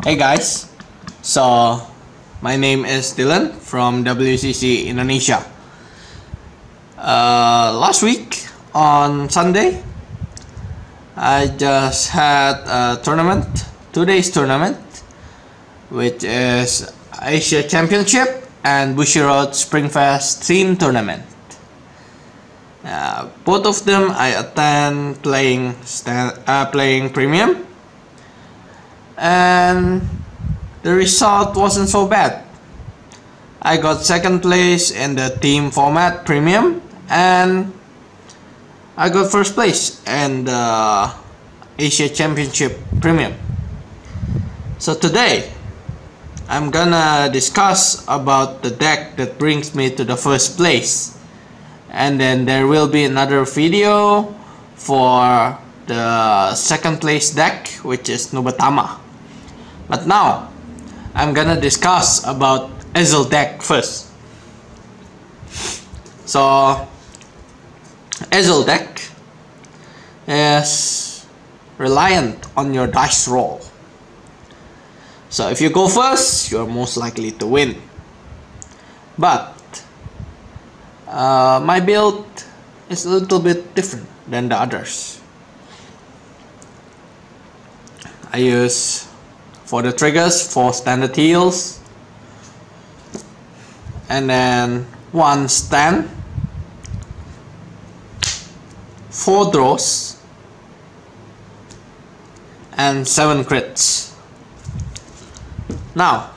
Hey guys, so my name is Dylan from WCC Indonesia. Last week on Sunday, I just had a tournament, 2 days tournament, which is Asia Championship and Bushiroad Spring Fest team tournament. Both of them I attend playing premium, and the result wasn't so bad. I got second place in the team format premium, and I got first place in the Asia Championship premium. So today I'm gonna discuss about the deck that brings me to the first place, and then there will be another video for the second place deck, which is Nubatama. But now I'm gonna discuss about Ezel deck first. So Ezel deck is reliant on your dice roll. So if you go first, you're most likely to win. But my build is a little bit different than the others. I use, for the triggers, 4 standard heals, and then 1 stand, 4 draws, and 7 crits. Now,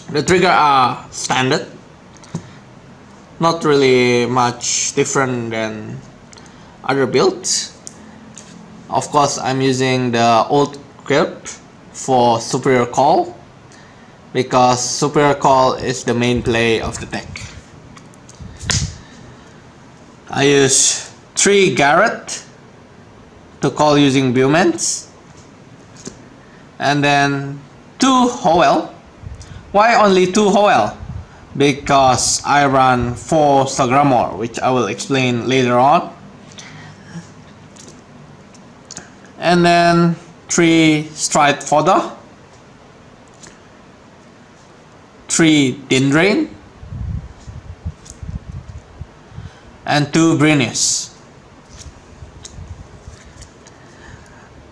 the trigger are standard, not really much different than other builds. Of course, I'm using the old script for Superior Call, because Superior Call is the main play of the deck. I use 3 Garrett to call using Bumens, and then 2 Hoel. Why only 2 Hoel? Because I run 4 Sagramor, which I will explain later on. And then 3 Stride Fodder, 3 Dindrain, and 2 Brinius.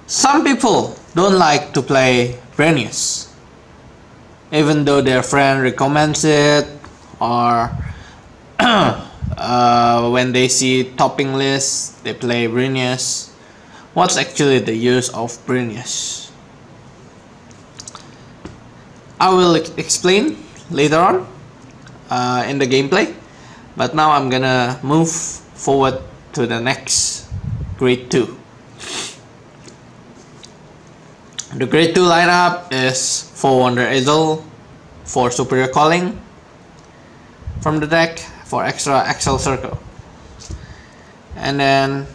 Some people don't like to play Brinius, even though their friend recommends it, or when they see topping lists, they play Brinius. What's actually the use of Brinius? I will explain later on in the gameplay, but now I'm gonna move forward to the next grade 2. The grade 2 lineup is 4 Wonder Ezel for superior calling from the deck for extra Excel circle, and then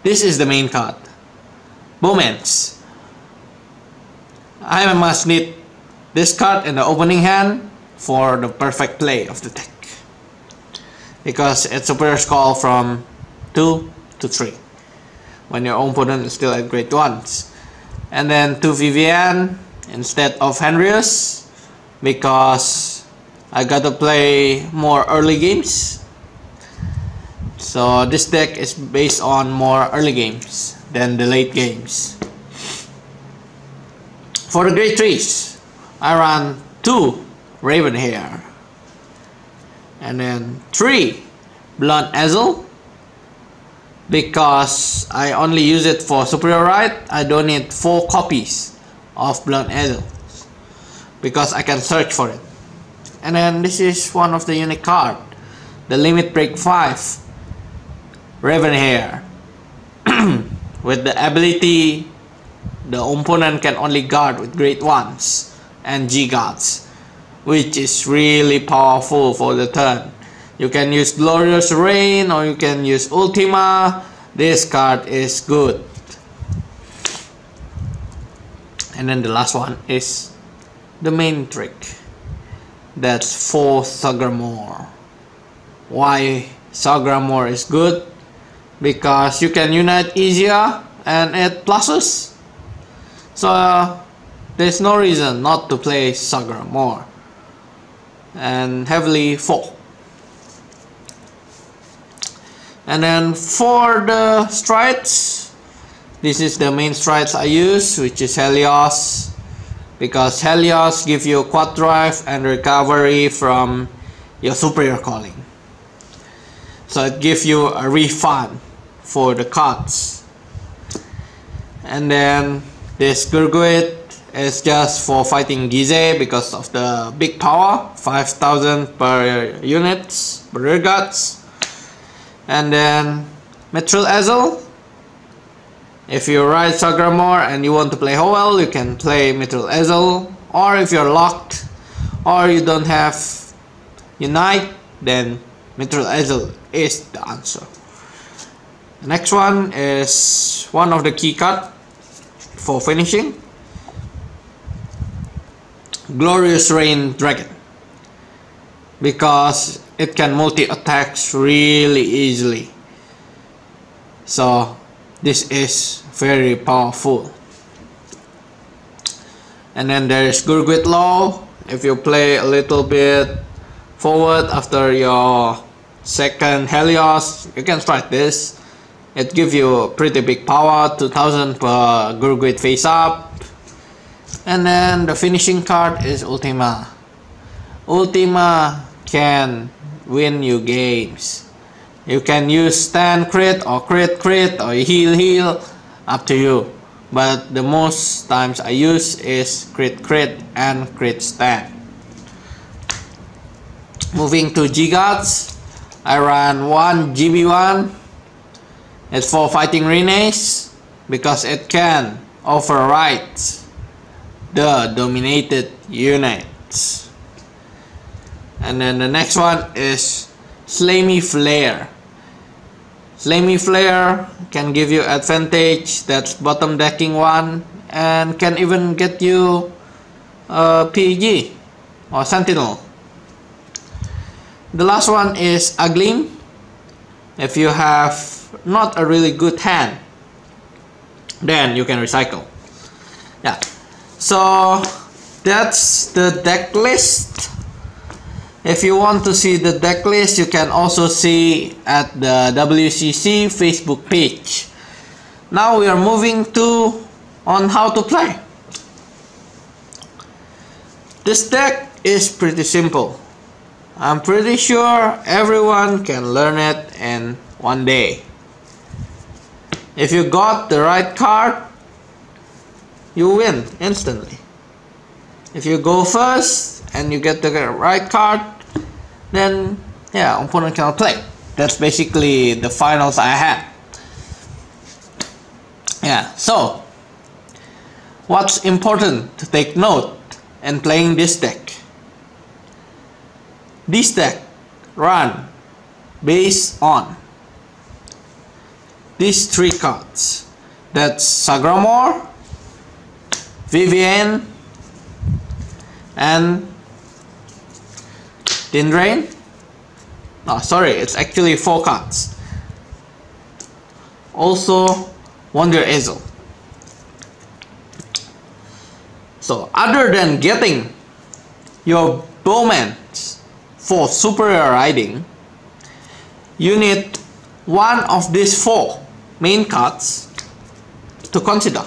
this is the main card, Bowmans. I must need this card in the opening hand for the perfect play of the deck, because it's superior call from 2 to 3 when your opponent is still at grade 1s. And then 2 Vivian instead of Henrius, because I gotta play more early games. So this deck is based on more early games than the late games. For the grade 3s, I run 2 Ravenhair, and then 3 Blunt Ezel, because I only use it for superior right. I don't need 4 copies of Blunt Ezel, because I can search for it. And then this is one of the unique card, the Limit Break 5 Ravenhair, with the ability the opponent can only guard with grade 1s and G guards, which is really powerful for the turn. You can use Glorious Rain, or you can use Ultima. This card is good. And then the last one is the main trick. That's 4 Sagramor. Why Sagramor is good? Because you can unite easier and add pluses. So there's no reason not to play Sagra more and heavily 4. And then for the strides, this is the main strides I use, which is Helios, because Helios give you quad drive and recovery from your superior calling. So it gives you a refund for the cards. And then this Gurguit is just for fighting Gize because of the big power, 5000 per units per rear guards. And then Mithril Ezel. If you ride Sagramore and you want to play Hoel, you can play Mithril Ezel. Or if you're locked or you don't have Unite, then Mithril Ezel is the answer. The next one is one of the key cards for finishing, Glorious Rain Dragon, because it can multi-attacks really easily. So this is very powerful. And then there is Gurguit Low. If you play a little bit forward after your second Helios, you can strike this. It gives you pretty big power, 2000 per Gurguit face up. And then the finishing card is Ultima. Ultima can win you games. You can use stand crit or crit or heal, up to you. But the most times I use is crit and crit stand. Moving to G-Guards, I run one GB1. It's for fighting Renes because it can override the dominated units. And then the next one is Slamy Flare. Slamy Flare can give you advantage, that's bottom decking one, and can even get you PEG or Sentinel. The last one is Aglim. If you have not a really good hand, then you can recycle. Yeah, so that's the deck list. If you want to see the deck list, you can also see at the WCC Facebook page. Now we are moving on how to play. This deck is pretty simple. I'm pretty sure everyone can learn it in one day. If you got the right card, you win instantly. If you go first and you get the right card, then yeah, opponent cannot play. That's basically the finals I had. Yeah, so what's important to take note in playing this deck? This deck run based on these three cards. That's Sagramore, Vivienne, and Dindrain. No, sorry, it's actually 4 cards. Also Wonder Ezel. So other than getting your bowman for superior riding, you need one of these 4 main cards to consider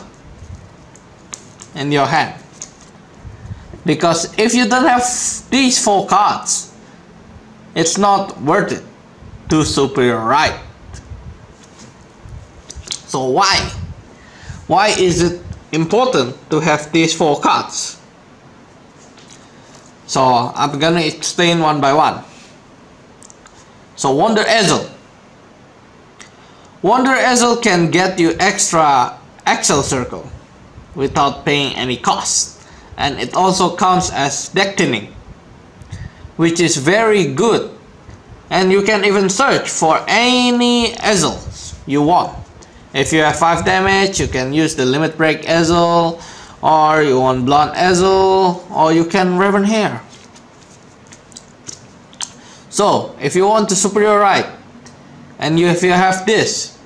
in your hand. Because if you don't have these 4 cards, it's not worth it to superior ride. So why? Why is it important to have these 4 cards? So I'm gonna explain one by one. So Wonder Ezel. Wonder Ezel can get you extra Excel circle without paying any cost. And it also counts as deck thinning, which is very good. And you can even search for any Ezels you want. If you have 5 damage, you can use the Limit Break Ezel, or you want Blonde Ezel, or you can Raven Hair. So if you want to superior ride, and if you have this,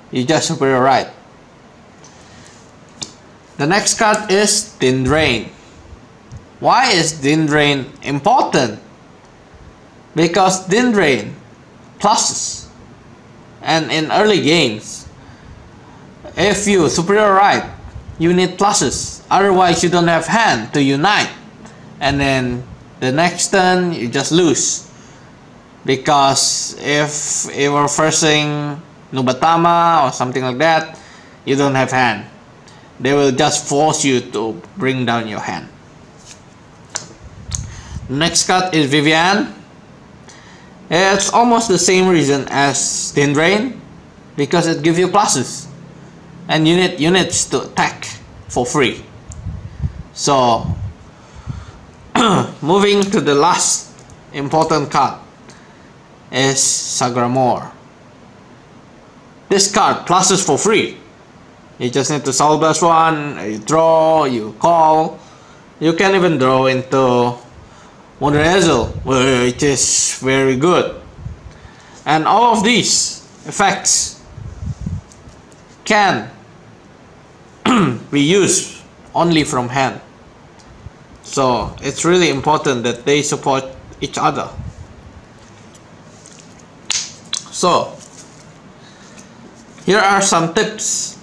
you just superior ride. The next card is Din Drain. Why is Din Drain important? Because Din Drain pluses, and in early games, if you superior right, you need pluses, otherwise you don't have hand to unite, and then the next turn you just lose, because if you were versing Nubatama or something like that, you don't have hand. They will just force you to bring down your hand. Next card is Vivian. It's almost the same reason as Din Drain, because it gives you pluses and you need units to attack for free. So moving to the last important card is Sagramore. This card pluses for free. You just need to Soul Blast one, you draw, you call. You can even draw into Wonder Ezel, which is very good. And all of these effects can be used only from hand. So it's really important that they support each other. So here are some tips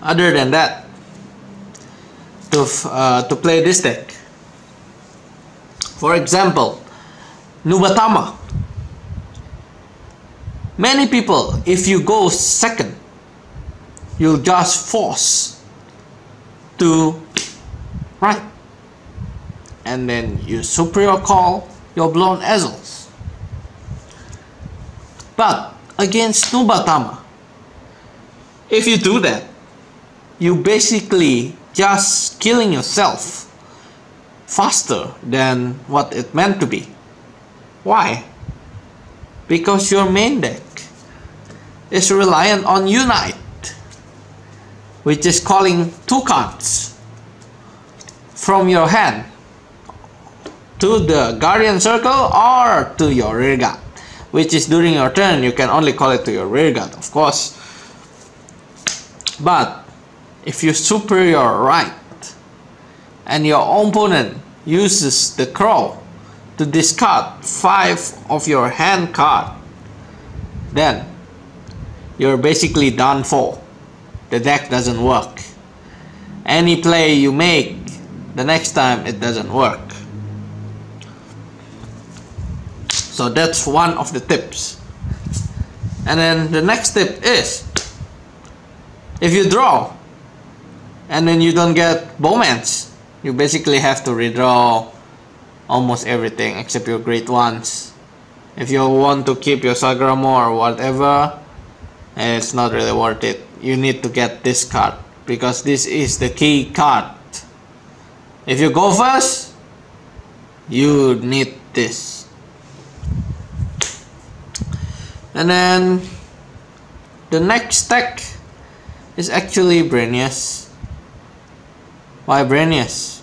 other than that to play this deck. For example, Nubatama. Many people, if you go second, you'll just force to right, and then you superior call your blown Ezels. But against Nubatama, if you do that, you basically just killing yourself faster than what it meant to be. Why? Because your main deck is reliant on Unite, which is calling 2 cards from your hand to the Guardian Circle or to your rear guard, which is during your turn you can only call it to your rear guard, of course. But if you superior right and your opponent uses the Crow to discard 5 of your hand card, then you're basically done for. The deck doesn't work. Any play you make, the next time it doesn't work. So that's one of the tips. And then the next tip is, if you draw and then you don't get Bowmans, you basically have to redraw almost everything except your great ones. If you want to keep your Sagramore or whatever, it's not really worth it. You need to get this card because this is the key card. If you go first, you need this. And then the next deck is actually Brainius. Why Brainius?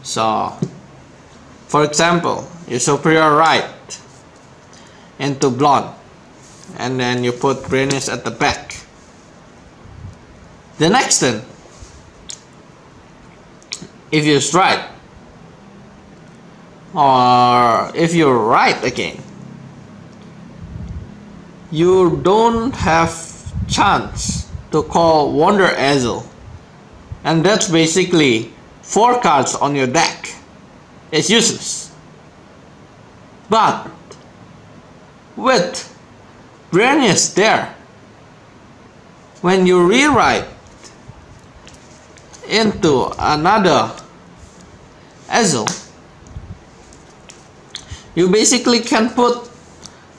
So, for example, you superior right into blonde, and then you put Brainius at the back. The next turn, if you strike, or if you right again, you don't have chance to call Wonder Ezel, and that's basically 4 cards on your deck. It's useless. But with Brainius there, when you rewrite into another Ezel, you basically can put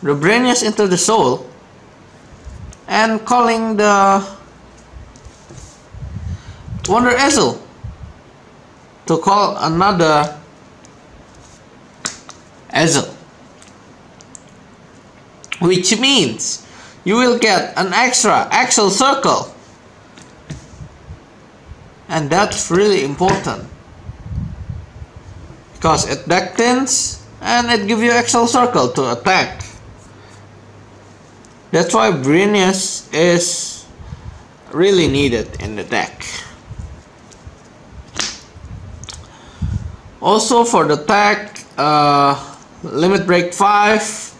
the Brainius into the soul and calling the Wonder Ezel to call another Ezel, which means you will get an extra Axel circle, and that's really important because it deck thins and it gives you Axel circle to attack. That's why Brainius is really needed in the deck. Also for the tech, limit break 5.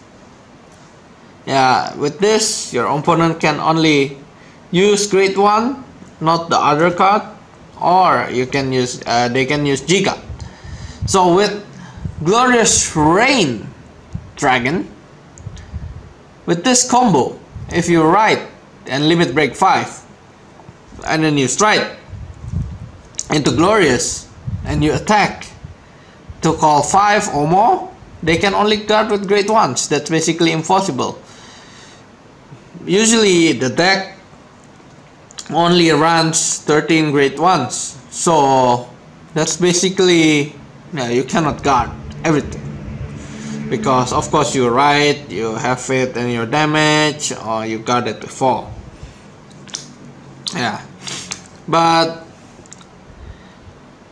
Yeah, with this your opponent can only use grade 1, not the other card, or you can use they can use Giga. So with Glorious Rain Dragon, with this combo, if you ride and limit break 5 and then you strike into Glorious and you attack to call 5 or more, they can only guard with grade 1s. That's basically impossible. Usually the deck only runs 13 grade 1s, so that's basically, yeah, you cannot guard everything, because of course you ride, you have faith in your damage, or you guard it before. Yeah, but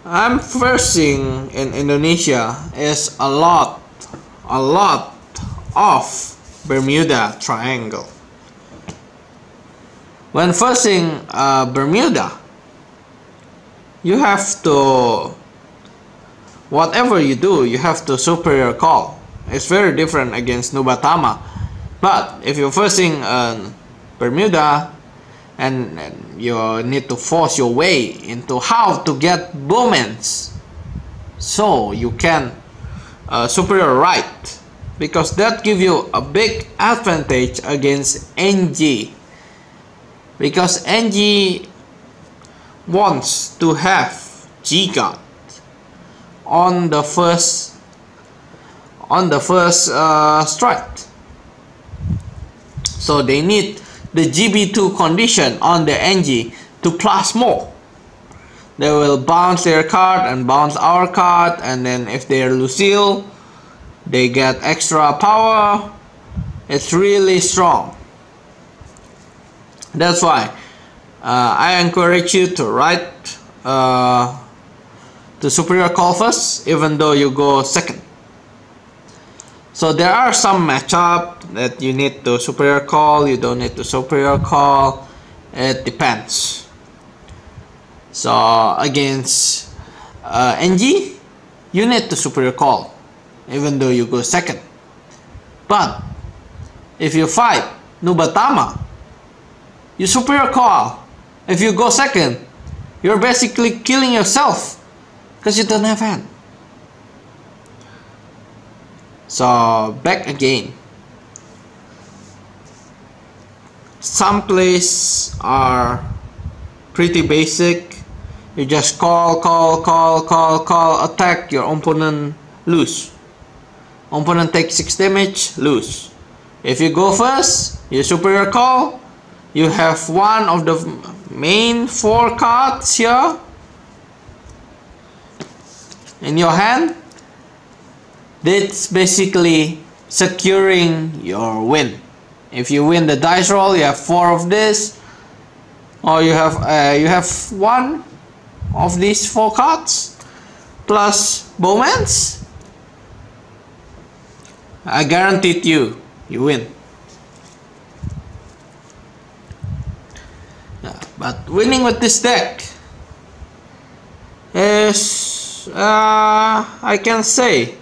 I'm versing in Indonesia is a lot of Bermuda Triangle. When versing Bermuda, you have to, whatever you do, you have to superior call. It's very different against Nubatama. But if you're versing Bermuda and you need to force your way into how to get Bowmans, so you can superior right, because that give you a big advantage against NG, because NG wants to have G-God on the first strike, so they need the GB2 condition on the NG to plus more. They will bounce their card and bounce our card, and then if they're Lucille, they get extra power. It's really strong. That's why I encourage you to write to superior call first, even though you go second. So there are some matchup that you need to superior call, you don't need to superior call. It depends. So against NG, you need to superior call, even though you go second. But if you fight Nubatama, you superior call. If you go second, you're basically killing yourself because you don't have hand. So back again. Some plays are pretty basic. You just call, attack, your opponent lose. Opponent takes 6 damage, lose. If you go first, you superior call, you have one of the main 4 cards here in your hand. That's basically securing your win. If you win the dice roll, you have 4 of this, or you have one of these 4 cards plus Bowmans. I guaranteed you win. Yeah, but winning with this deck is, I can say,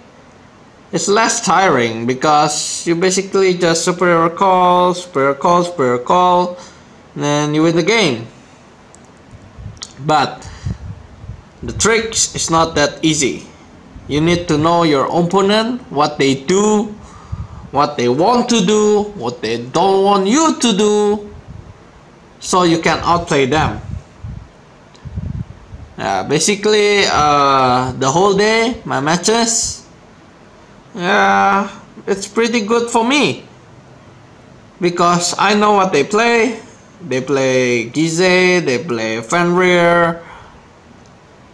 it's less tiring, because you basically just superior call, then you win the game. But the tricks is not that easy. You need to know your opponent, what they do, what they want to do, what they don't want you to do, so you can outplay them. Basically the whole day, my matches, it's pretty good for me, because I know what they play. They play Gize, they play Fenrir.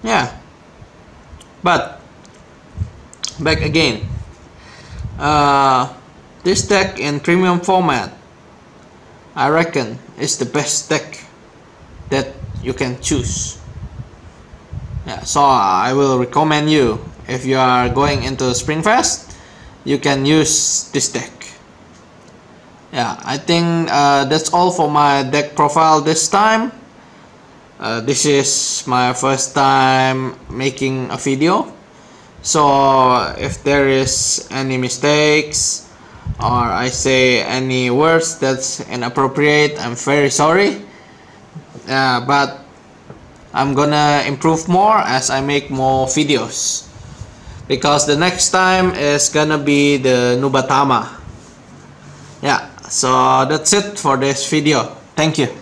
Yeah, but back again, this deck in premium format, I reckon, is the best deck that you can choose. Yeah, so I will recommend you, if you are going into Spring Fest, you can use this deck. Yeah, I think that's all for my deck profile this time. This is my first time making a video, So if there is any mistakes or I say any words that's inappropriate, I'm very sorry. But I'm gonna improve more as I make more videos, because the next time is gonna be the Nubatama. Yeah, so that's it for this video. Thank you.